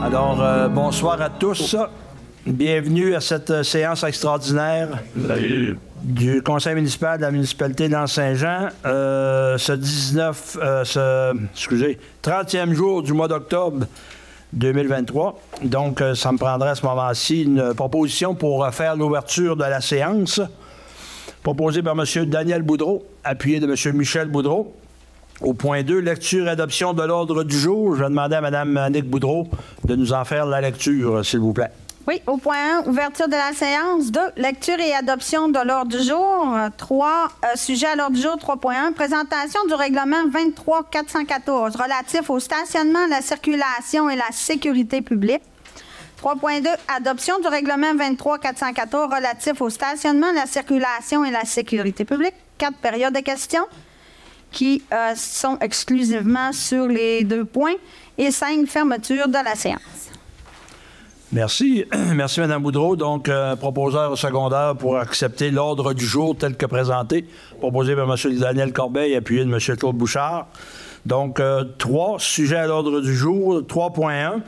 Alors, bonsoir à tous. Bienvenue à cette séance extraordinaire du Conseil municipal de la municipalité de Saint-Jean. Ce 30e jour du mois d'octobre 2023. Donc, ça me prendrait à ce moment-ci une proposition pour faire l'ouverture de la séance, proposée par M. Daniel Boudreau, appuyé de M. Michel Boudreau. Au point 2, lecture et adoption de l'ordre du jour. Je vais demander à Mme Annick Boudreau de nous en faire la lecture, s'il vous plaît. Oui, au point 1, ouverture de la séance. 2, lecture et adoption de l'ordre du jour. 3, sujet à l'ordre du jour 3.1, présentation du règlement 23-414 relatif au stationnement, la circulation et la sécurité publique. 3.2, adoption du règlement 23-414 relatif au stationnement, la circulation et la sécurité publique. 4, période de questions qui sont exclusivement sur les 2 points. Et 5, fermeture de la séance. Merci. Merci, Mme Boudreau. Donc, proposeur secondaire pour accepter l'ordre du jour tel que présenté, proposé par M. Daniel Corbeil, appuyé de M. Claude Bouchard. Donc, 3, sujet à l'ordre du jour, 3.1.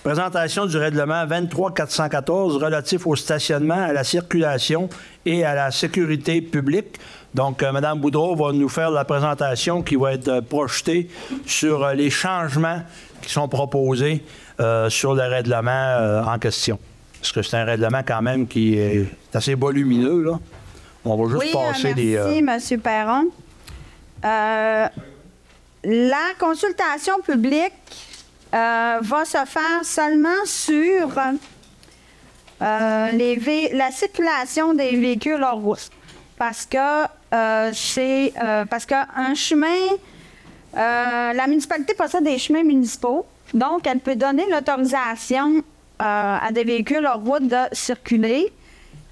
Présentation du règlement 23-414 relatif au stationnement, à la circulation et à la sécurité publique. Donc, Mme Boudreau va nous faire la présentation qui va être projetée sur les changements qui sont proposés sur le règlement en question. Parce que c'est un règlement quand même qui est assez volumineux, là. On va juste passer les... Merci, M. Perron. La consultation publique va se faire seulement sur la circulation des véhicules hors route. Parce que parce qu'un chemin, la municipalité possède des chemins municipaux, donc elle peut donner l'autorisation à des véhicules hors route de circuler.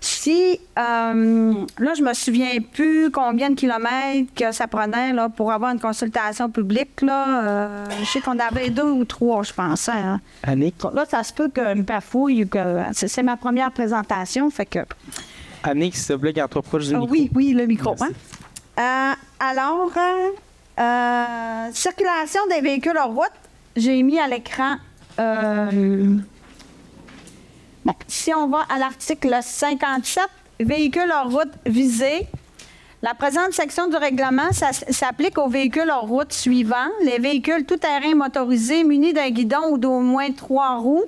Si, là, je me souviens plus combien de kilomètres que ça prenait là, pour avoir une consultation publique. Là, je sais qu'on avait 2 ou 3, je pense. Hein. Annick? Là, ça se peut que je me bafouille, que c'est ma première présentation, fait que... Annick, s'il te plaît, garde-toi proche du micro. Oui, le micro. Hein? Alors, circulation des véhicules hors route, j'ai mis à l'écran... Bon, si on va à l'article 57, véhicules hors route visés, la présente section du règlement s'applique aux véhicules hors route suivants: les véhicules tout-terrain motorisés munis d'un guidon ou d'au moins 3 roues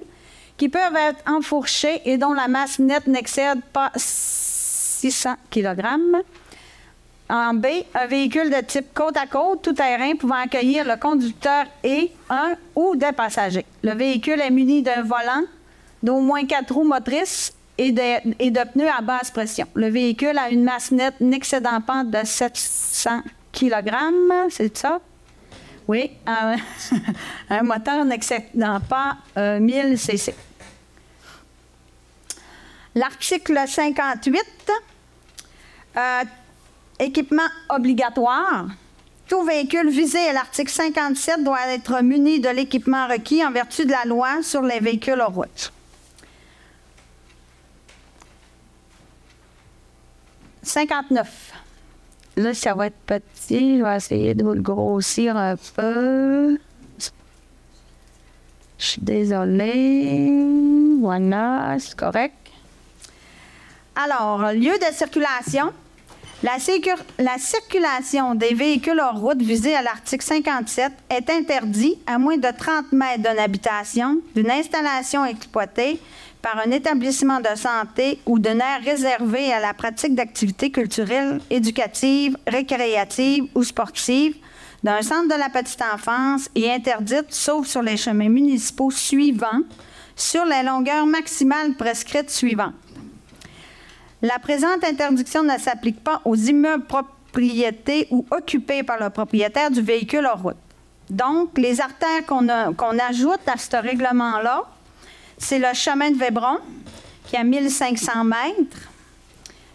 qui peuvent être enfourchés et dont la masse nette n'excède pas 600 kg. En B, un véhicule de type côte-à-côte, tout-terrain, pouvant accueillir le conducteur et un ou des passagers. Le véhicule est muni d'un volant d'au moins 4 roues motrices et de pneus à basse pression. Le véhicule a une masse nette n'excédant pas de 700 kg, c'est ça? Oui. Un moteur n'excédant pas 1000 cc. L'article 58, équipement obligatoire. Tout véhicule visé à l'article 57 doit être muni de l'équipement requis en vertu de la loi sur les véhicules hors route. 59. Là, ça va être petit. Je vais essayer de le grossir un peu. Je suis désolée. Voilà, c'est correct. Alors, lieu de circulation. La circulation des véhicules hors route visés à l'article 57 est interdite à moins de 30 mètres d'une habitation, d'une installation exploitée par un établissement de santé ou d'une aire réservée à la pratique d'activités culturelles, éducatives, récréatives ou sportives, d'un centre de la petite enfance et interdite, sauf sur les chemins municipaux suivants, sur les longueurs maximales prescrites suivantes. La présente interdiction ne s'applique pas aux immeubles propriétés ou occupés par le propriétaire du véhicule hors route. Donc, les artères qu'on ajoute à ce règlement-là, c'est le chemin de Vébron, qui a 1500 mètres,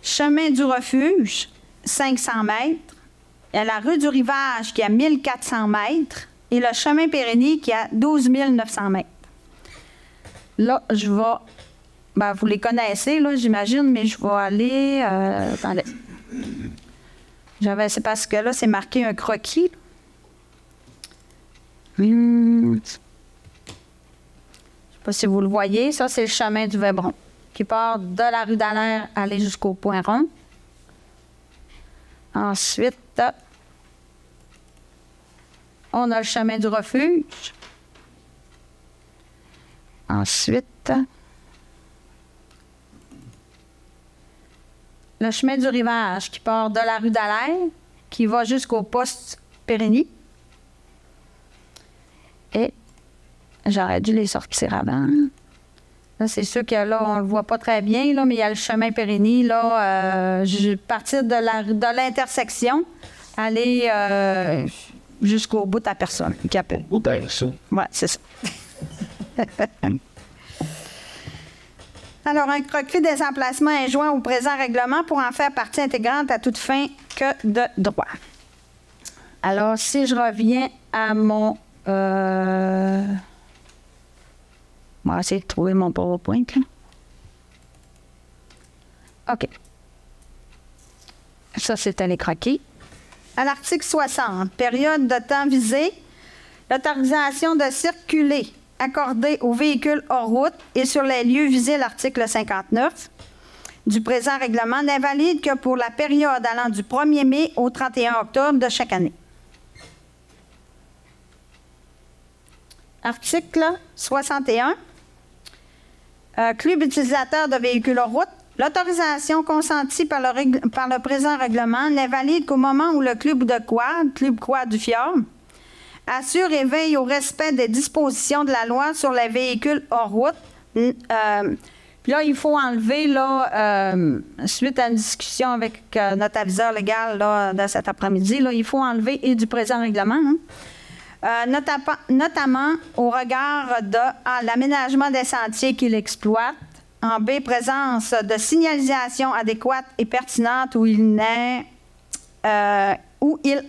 chemin du refuge, 500 mètres, il y a la rue du Rivage, qui a 1400 mètres, et le chemin Pérénie, qui a 12 900 mètres. Là, je vais... Ben, vous les connaissez, là, j'imagine, mais je vais aller dans C'est parce que là, c'est marqué un croquis. Je ne sais pas si vous le voyez. Ça, c'est le chemin du Vébron qui part de la rue Dallaire aller jusqu'au Point Rond. Ensuite, on a le chemin du Refuge. Ensuite, le chemin du Rivage qui part de la rue Dallaire, qui va jusqu'au poste Périgny. Et j'aurais dû les sortir avant. Là, c'est sûr que là, on ne le voit pas très bien, là, mais il y a le chemin Périgny, là, partir de l'intersection, aller jusqu'au bout de la personne qui appelle. Bout de ça. Oui, c'est ça. Alors, un croquis des emplacements est joint au présent règlement pour en faire partie intégrante à toute fin que de droit. Alors, si je reviens à mon... On va essayer de trouver mon PowerPoint. Là. OK. Ça, c'était les croquis. À l'article 60, période de temps visée, l'autorisation de circuler accordée aux véhicules hors route et sur les lieux visés à l'article 59 du présent règlement n'est valide que pour la période allant du 1er mai au 31 octobre de chaque année. Article 61. Club utilisateur de véhicules hors route. L'autorisation consentie par le présent règlement n'est valide qu'au moment où le club quad du fjord, assure et veille au respect des dispositions de la loi sur les véhicules hors route. Puis là, il faut enlever, là, suite à une discussion avec notre aviseur légal là, de cet après-midi, là, il faut enlever et du présent règlement, notamment au regard de l'aménagement des sentiers qu'il exploite, en B, présence de signalisation adéquate et pertinente où il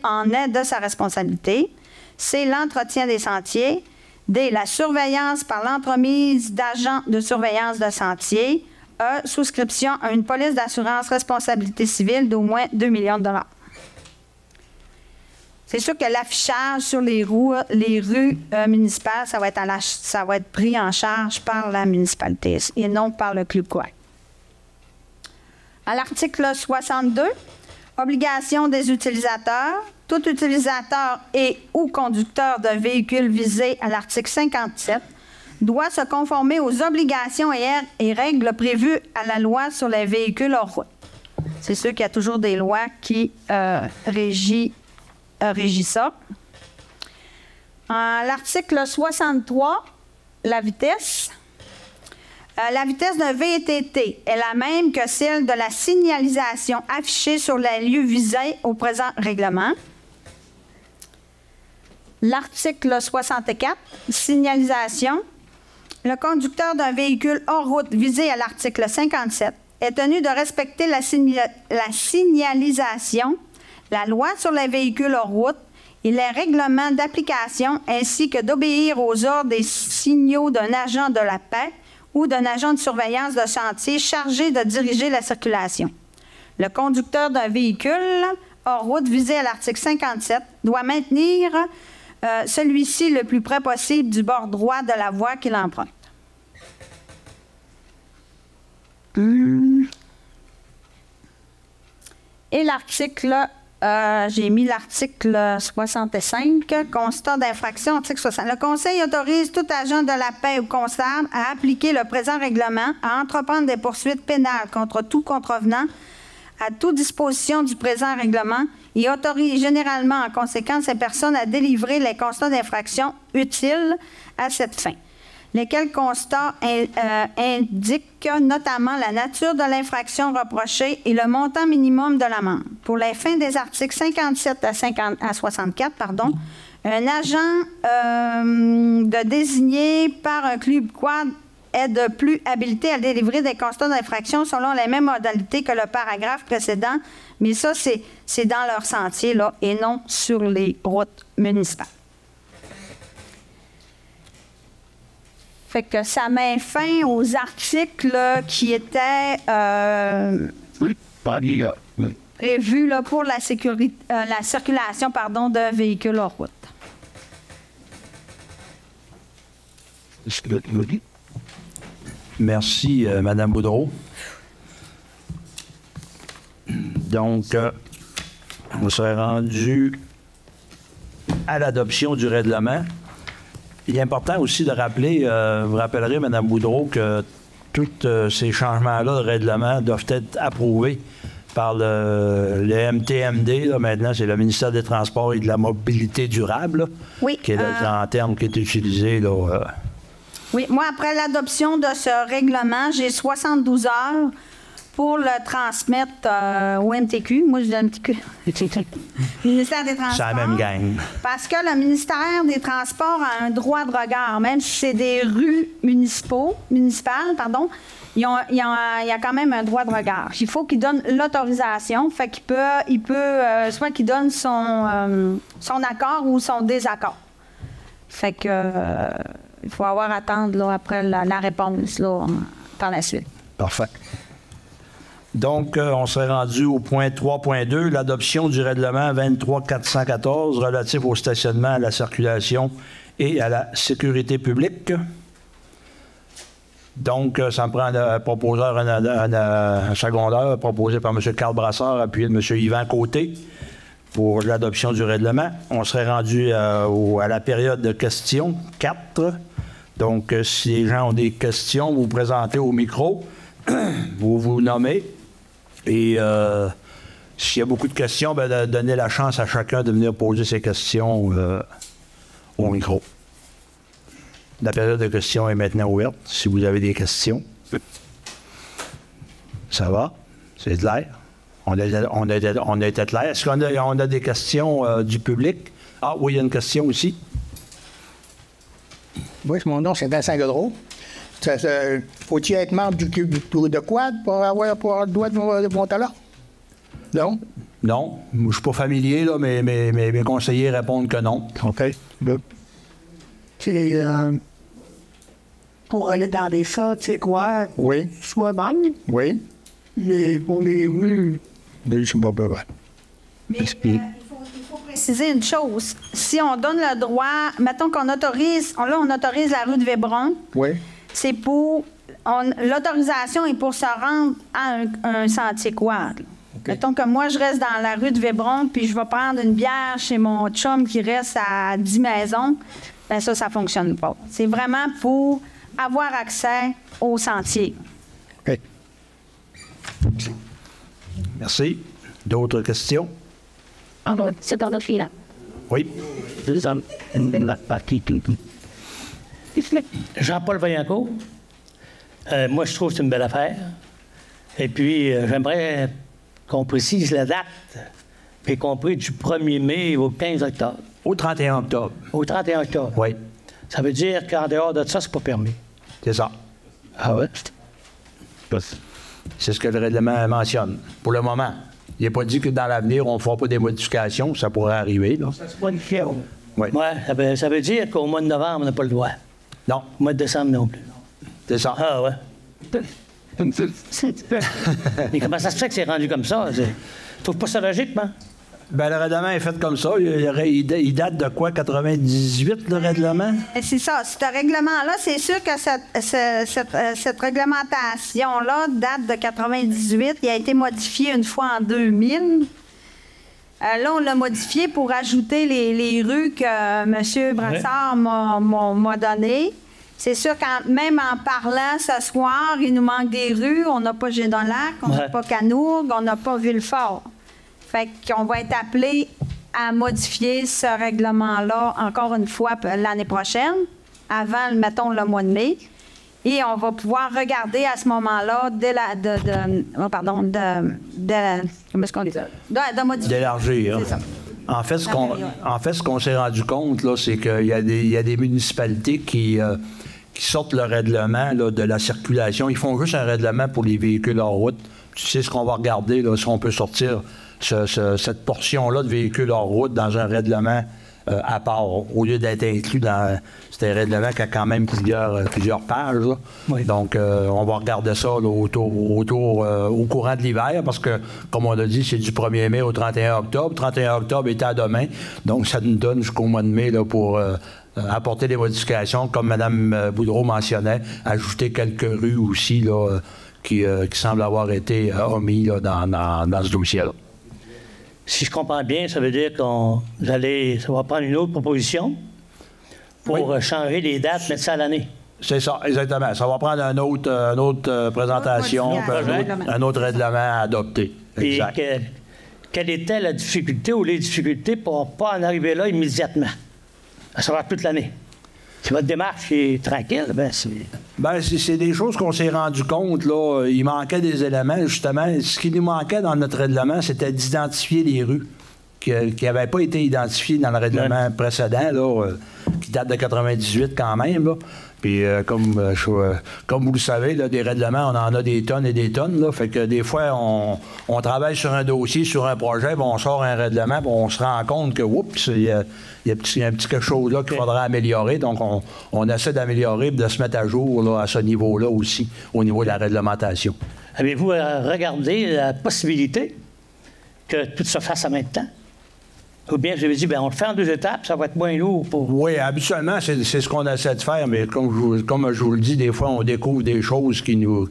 en est de sa responsabilité. C, l'entretien des sentiers. D, la surveillance par l'entremise d'agents de surveillance de sentiers. E, souscription à une police d'assurance responsabilité civile d'au moins 2 millions de $. C'est sûr que l'affichage sur les rues municipales, ça va être pris en charge par la municipalité et non par le club quad. À l'article 62, obligation des utilisateurs. Tout utilisateur et ou conducteur d'un véhicule visé à l'article 57 doit se conformer aux obligations et règles prévues à la loi sur les véhicules hors route. C'est sûr qu'il y a toujours des lois qui régissent ça. L'article 63, la vitesse. La vitesse d'un VTT est la même que celle de la signalisation affichée sur les lieux visés au présent règlement. L'article 64, signalisation. Le conducteur d'un véhicule hors route visé à l'article 57 est tenu de respecter la signalisation, la loi sur les véhicules hors route et les règlements d'application, ainsi que d'obéir aux ordres des signaux d'un agent de la paix ou d'un agent de surveillance de chantier chargé de diriger la circulation. Le conducteur d'un véhicule hors route visé à l'article 57 doit maintenir celui-ci le plus près possible du bord droit de la voie qu'il emprunte. Et l'article, j'ai mis l'article 65, constat d'infraction, article 60. Le Conseil autorise tout agent de la paix ou constable à appliquer le présent règlement, à entreprendre des poursuites pénales contre tout contrevenant à toute disposition du présent règlement et autorise généralement en conséquence ces personnes à délivrer les constats d'infraction utiles à cette fin, lesquels constats indiquent notamment la nature de l'infraction reprochée et le montant minimum de l'amende. Pour les fins des articles 57 à 64, un agent de désigné par un club quad est de plus habilité à délivrer des constats d'infraction selon les mêmes modalités que le paragraphe précédent, mais ça, c'est dans leur sentier là, et non sur les routes municipales. Fait que ça met fin aux articles qui étaient prévues là, pour la circulation de véhicules hors route. Merci, Mme Boudreau. Donc, on serait rendu à l'adoption du règlement. Il est important aussi de rappeler, vous rappellerez, Mme Boudreau, que tous ces changements-là de règlement doivent être approuvés par le MTMD. Là, maintenant, c'est le ministère des Transports et de la Mobilité durable, là, oui, qui est le terme qui est utilisé. Là, Oui, moi, après l'adoption de ce règlement, j'ai 72 heures pour le transmettre au MTQ. Moi, je dis MTQ. Ministère des Transports. C'est la même gang. Parce que le ministère des Transports a un droit de regard, même si c'est des rues municipales, il y a quand même un droit de regard. Il faut qu'il donne l'autorisation, fait qu'il peut soit qu'il donne son accord ou son désaccord. Fait que il faut attendre là, après la réponse là, par la suite. Parfait. Donc, on serait rendu au point 3.2, l'adoption du règlement 23-414 relatif au stationnement, à la circulation et à la sécurité publique. Donc, ça me prend un proposeur, un secondeur proposé par M. Carl Brassard, appuyé de M. Yvan Côté pour l'adoption du règlement. On serait rendu à la période de questions 4. Donc, si les gens ont des questions, vous vous présentez au micro, vous vous nommez. Et s'il y a beaucoup de questions, bien, donnez la chance à chacun de venir poser ses questions au micro. La période de questions est maintenant ouverte. Si vous avez des questions, ça va? C'est clair? On a été clair. Est-ce qu'on a des questions du public? Ah oui, il y a une question aussi. Oui, mon nom, c'est Vincent Godreau. Faut-il être membre du club de quad pour avoir le droit de monter là? Non? Non. Je ne suis pas familier, là, mais mes conseillers répondent que non. OK. C'est pour aller dans les salles, c'est quoi? Oui. Soit membre, Oui. mais pour les rues. Je suis pas besoin. Mais il faut préciser une chose. Si on donne le droit, mettons qu'on autorise, on autorise la rue de Vébron, Oui. c'est pour... L'autorisation est pour se rendre à un sentier quad. Okay. Mettons que moi, je reste dans la rue de Vébron, puis je vais prendre une bière chez mon chum qui reste à 10 maisons. Bien ça ne fonctionne pas. C'est vraiment pour avoir accès au sentier. OK. Merci. D'autres questions? C'est dans notre fille, là. Oui. Jean-Paul Vaillancourt. Moi, je trouve que c'est une belle affaire. Et puis, j'aimerais qu'on précise la date, y compris du 1er mai au 15 octobre. Au 31 octobre. Au 31 octobre. Oui. Ça veut dire qu'en dehors de ça, c'est pas permis. C'est ça. Ah ouais? C'est ce que le règlement mentionne, pour le moment. Il n'est pas dit que dans l'avenir, on ne fera pas des modifications. Ça pourrait arriver, là. Ça se modifie. Oui. Ouais, ça veut dire qu'au mois de novembre, on n'a pas le droit. Non. Au mois de décembre non plus. C'est ça. Ah ouais. Mais comment ça se fait que c'est rendu comme ça? Tu trouves pas ça logique, moi? Bien, le règlement est fait comme ça. Il date de quoi, 98, le règlement? C'est ça. Ce règlement-là, c'est sûr que cette réglementation-là date de 98. Il a été modifié une fois en 2000. Là, on l'a modifié pour ajouter les rues que M. Brassard m'a données. C'est sûr que même en parlant ce soir, il nous manque des rues. On n'a pas Gédolac, on n'a pas Canourgue, on n'a pas Villefort. Fait qu'on va être appelé à modifier ce règlement-là encore une fois l'année prochaine, avant, mettons, le mois de mai. Et on va pouvoir regarder à ce moment-là d'élargir. En fait, ce qu'on s'est rendu compte, là, c'est qu'il y a des municipalités qui sortent le règlement là, de la circulation. Ils font juste un règlement pour les véhicules hors route. Tu sais ce qu'on va regarder, là, si on peut sortir cette portion-là de véhicules hors route dans un règlement à part, au lieu d'être inclus dans... C'est un règlement qui a quand même plusieurs pages. Là. Oui. Donc, on va regarder ça là, au courant de l'hiver, parce que, comme on l'a dit, c'est du 1er mai au 31 octobre. 31 octobre est à demain. Donc, ça nous donne jusqu'au mois de mai là, pour apporter des modifications, comme Mme Boudreau mentionnait, ajouter quelques rues aussi là, qui semblent avoir été omis là, dans ce dossier-là. Si je comprends bien, ça veut dire ça va prendre une autre proposition pour changer les dates, mettre ça à l'année. C'est ça, exactement. Ça va prendre une autre présentation, un autre règlement à adopter. Puis quelle était la difficulté ou les difficultés pour ne pas en arriver là immédiatement, à savoir toute l'année? Si votre démarche est tranquille, c'est des choses qu'on s'est rendu compte, là. Il manquait des éléments, justement. Ce qui nous manquait dans notre règlement, c'était d'identifier les rues qui n'avaient pas été identifiées dans le règlement précédent, là, qui date de 98 quand même, là. Puis, comme vous le savez, là, des règlements, on en a des tonnes et des tonnes. Là, fait que des fois, on travaille sur un dossier, sur un projet, puis on sort un règlement, puis on se rend compte que, oups, il y a un petit quelque chose là qu'il faudra améliorer. Donc, on essaie d'améliorer et de se mettre à jour là, à ce niveau-là aussi, au niveau de la réglementation. Avez-vous regardé la possibilité que tout se fasse en même temps? Ou bien, je vous dit, on le fait en 2 étapes, ça va être moins lourd pour... Oui, habituellement, c'est ce qu'on essaie de faire, mais comme je vous le dis, des fois, on découvre des choses qui nous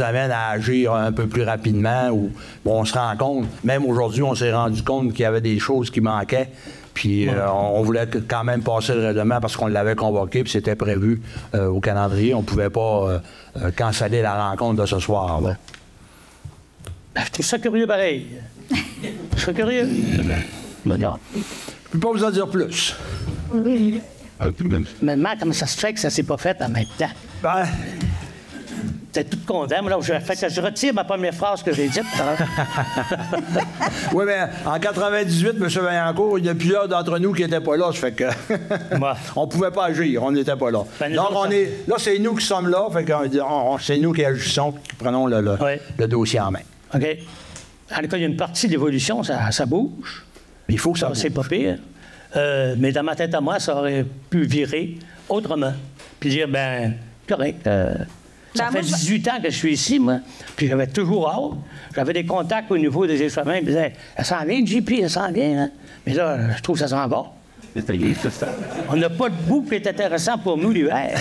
amènent à agir un peu plus rapidement, ou on se rend compte, même aujourd'hui, on s'est rendu compte qu'il y avait des choses qui manquaient, puis on voulait quand même passer le règlement parce qu'on l'avait convoqué, puis c'était prévu au calendrier. On ne pouvait pas canceller la rencontre de ce soir. Là. Je trouve ça curieux pareil. Je suis curieux. Je ne peux pas vous en dire plus. Maintenant, comment ça se fait que ça ne s'est pas fait en même temps? Ben... T'es tout content. Moi, là, je retire ma première phrase que j'ai dite. Oui, mais en 98, M. Vaillancourt, il y a plusieurs d'entre nous qui n'étaient pas là. Ça fait que on ne pouvait pas agir. On n'était pas là. Donc, là, c'est nous qui sommes là. Fait que c'est nous qui agissons, qui prenons le dossier en main. OK. En tout cas, il y a une partie de l'évolution, ça bouge. Il faut que ça bouge. C'est pas pire. Mais dans ma tête à moi, ça aurait pu virer autrement. Puis dire, correct. Ça fait 18 ans que je suis ici, moi. Puis j'avais toujours hâte. J'avais des contacts au niveau des examens. Ils disaient, elle s'en vient, JP, elle s'en vient. Hein? Mais là, je trouve que ça s'en va. On n'a pas de bout qui est intéressant pour nous l'hiver.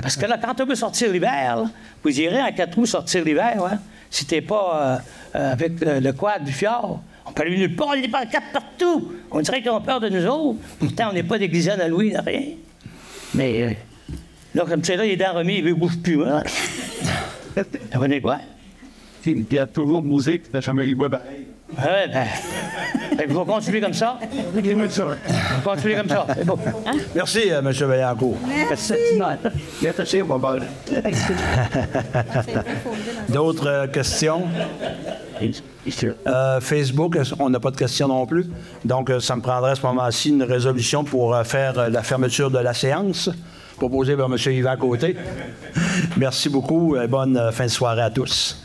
Parce que là, quand on veut sortir l'hiver, là, vous irez en 4 roues sortir l'hiver, hein? Si t'es pas avec le quad du fjord. On peut aller nulle part, on est pas quatre partout. On dirait qu'ils ont peur de nous autres. Pourtant, on n'est pas déguisés en Halloween, rien. Mais là, comme c'est là, il est dans remis, il ne bouge plus. Hein? Ça veut dire quoi? Il y a toujours musique, la chambre bois pareil. Il faut continuer comme ça. Continuer comme ça. C'est beau. Merci, M. Vaillancourt. Merci. D'autres questions? Facebook, on n'a pas de questions non plus. Donc, ça me prendrait à ce moment-ci une résolution pour faire la fermeture de la séance, proposée par M. Yvan Côté. Merci beaucoup et bonne fin de soirée à tous.